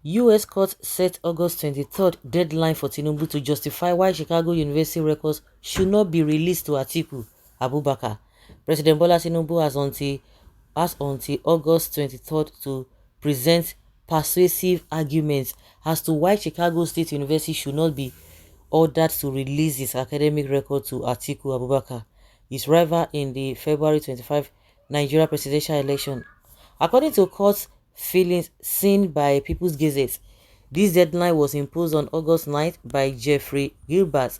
U.S. court set August 23rd deadline for Tinubu to justify why Chicago University records should not be released to Atiku Abubakar. President Bola Tinubu has until August 23rd to present persuasive arguments as to why Chicago State University should not be ordered to release its academic record to Atiku Abubakar, his rival in the February 25 Nigeria presidential election. According to court filings seen by People's Gazette, this deadline was imposed on August 9th by Jeffrey Gilbert,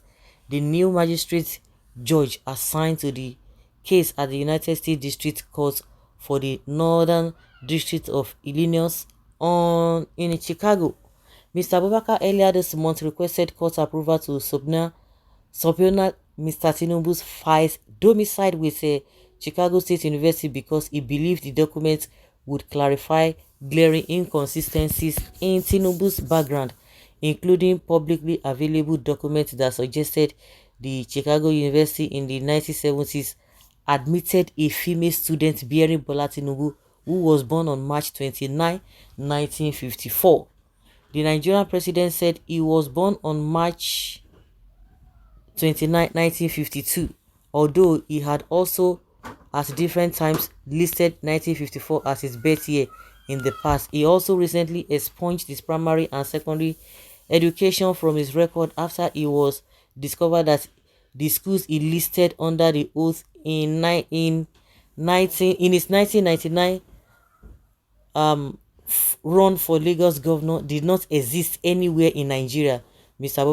the new magistrate judge assigned to the case at the United States District Court for the Northern District of Illinois in Chicago. Mr. Abubakar earlier this month requested court approval to subpoena Mr. Tinubu's files domiciled with Chicago State University because he believed the documents would clarify glaring inconsistencies in Tinubu's background, including publicly available documents that suggested the Chicago University in the 1970s admitted a female student bearing Bola Tinubu, who was born on March 29, 1954. The Nigerian president said he was born on March 29, 1952, although he had also at different times listed 1954 as his birth year in the past. He also recently expunged his primary and secondary education from his record after it was discovered that the schools he listed under the oath in his 1999 run for Lagos governor did not exist anywhere in Nigeria. Mr.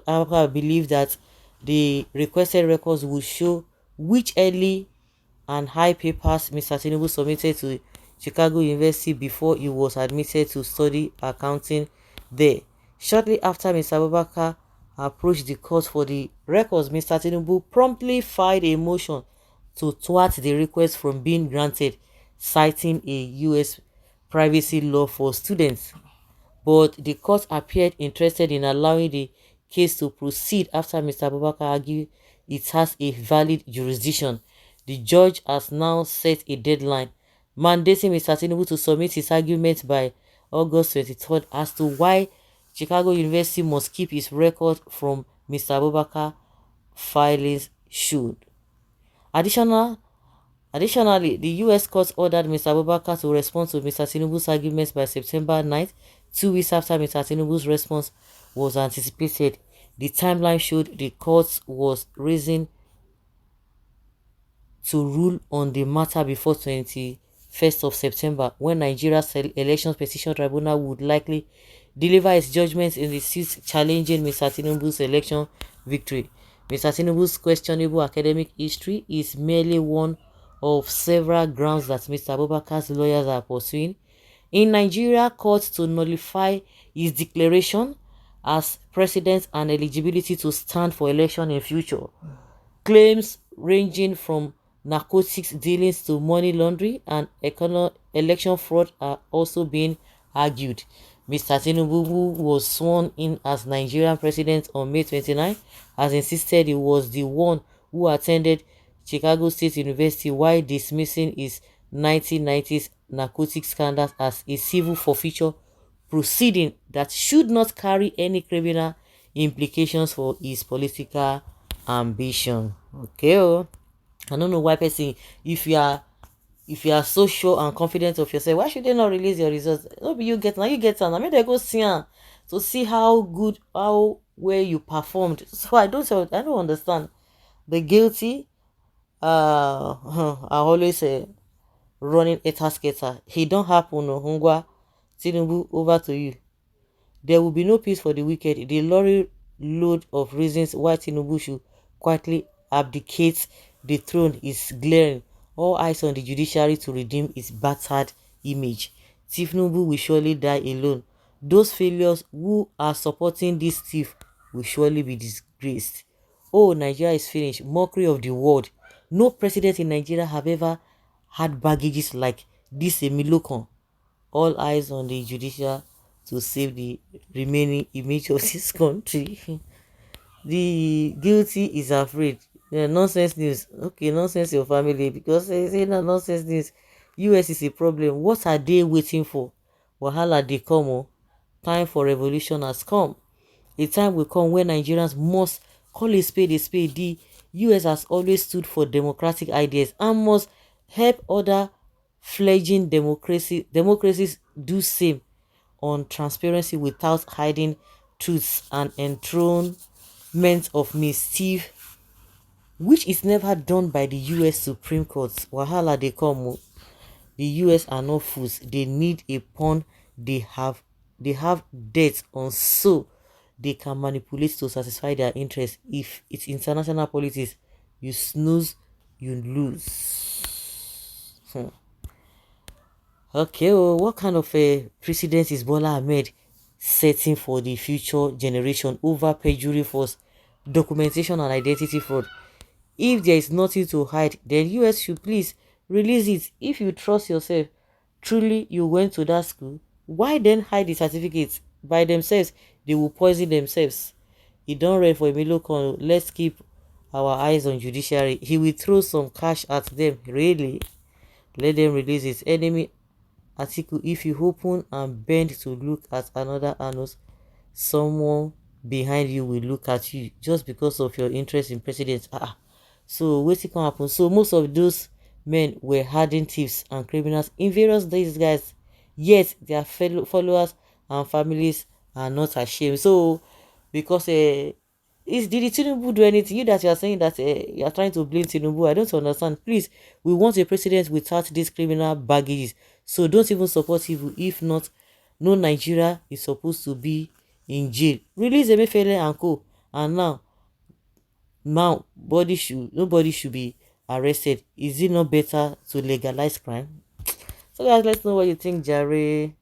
Abubakar believed that the requested records would show which early and high papers Mr. Tinubu submitted to Chicago University before he was admitted to study accounting there. Shortly after Mr. Abubakar approached the court for the records, Mr. Tinubu promptly filed a motion to thwart the request from being granted, citing a U.S. privacy law for students. But the court appeared interested in allowing the case to proceed after Mr. Abubakar argued it has a valid jurisdiction. The judge has now set a deadline, mandating Mr. Tinubu to submit his argument by August 23rd as to why Chicago University must keep its record from Mr. Abubakar filings should. Additionally, the U.S. court ordered Mr. Abubakar to respond to Mr. Tinubu's arguments by September 9th, 2 weeks after Mr. Tinubu's response was anticipated. The timeline showed the court was raising to rule on the matter before 21st of September, when Nigeria's Elections Petition Tribunal would likely deliver its judgment in the suit challenging Mr. Tinubu's election victory. Mr. Tinubu's questionable academic history is merely one of several grounds that Mr. Abubakar's lawyers are pursuing in Nigeria courts to nullify his declaration as president and eligibility to stand for election in future. Claims ranging from narcotics dealings to money laundering and election fraud are also being argued. Mr. Tinubu, who was sworn in as Nigerian president on May 29, has insisted he was the one who attended Chicago State University while dismissing his 1990s narcotics scandals as a civil forfeiture proceeding that should not carry any criminal implications for his political ambition. Okay, I don't know why person, if you are so sure and confident of yourself, why should they not release your results? No be you get, now you get, and I mean they go see to see how good, how well you performed. So I don't understand. The guilty are always running a tasketa. He don't happen no Hungwa Tinubu, over to you. There will be no peace for the wicked. The lorry load of reasons why Tinubu should quietly abdicate the throne is glaring. All eyes on the judiciary to redeem its battered image. Tinubu will surely die alone. Those failures who are supporting this thief will surely be disgraced. Oh, Nigeria is finished. Mockery of the world. No president in Nigeria have ever had baggages like this Emilokon. All eyes on the judicial to save the remaining image of this country. The guilty is afraid. Nonsense news. Okay, nonsense your family, because they say that nonsense news. US is a problem. What are they waiting for? Wahala they come. time for revolution has come. A time will come when Nigerians must call a spade a spade. The US has always stood for democratic ideas and must help other fledgling democracies do same on transparency without hiding truths and enthronement of mischief, which is never done by the US Supreme Court. Wahala they come. Oh. The US are not fools. They need a pawn. They have they have debts on, so they can manipulate to satisfy their interests. If it's international politics, you snooze, you lose. Okay, well, what kind of a precedent is Bola Ahmed setting for the future generation over perjury force, documentation and identity fraud? If there is nothing to hide, then US should please release it. If you trust yourself, truly you went to that school, why then hide the certificates? By themselves, they will poison themselves. He don't read for Emilio Kano. Let's keep our eyes on judiciary. He will throw some cash at them. Really? Let them release his enemy article. If you open and bend to look at another anus, someone behind you will look at you just because of your interest in president. So wetin can happen? So most of those men were hardened thieves and criminals in various days, guys, yet their fellow followers and families are not ashamed. So because did the Tinubu do anything? You that you are saying that you are trying to blame Tinubu, I don't understand. Please, we want a president without these criminal baggages. So don't even support evil. If not, no Nigeria is supposed to be in jail. Release Emefiele and co. And now nobody should be arrested. Is it not better to legalize crime? So guys, let's know what you think, Jerry.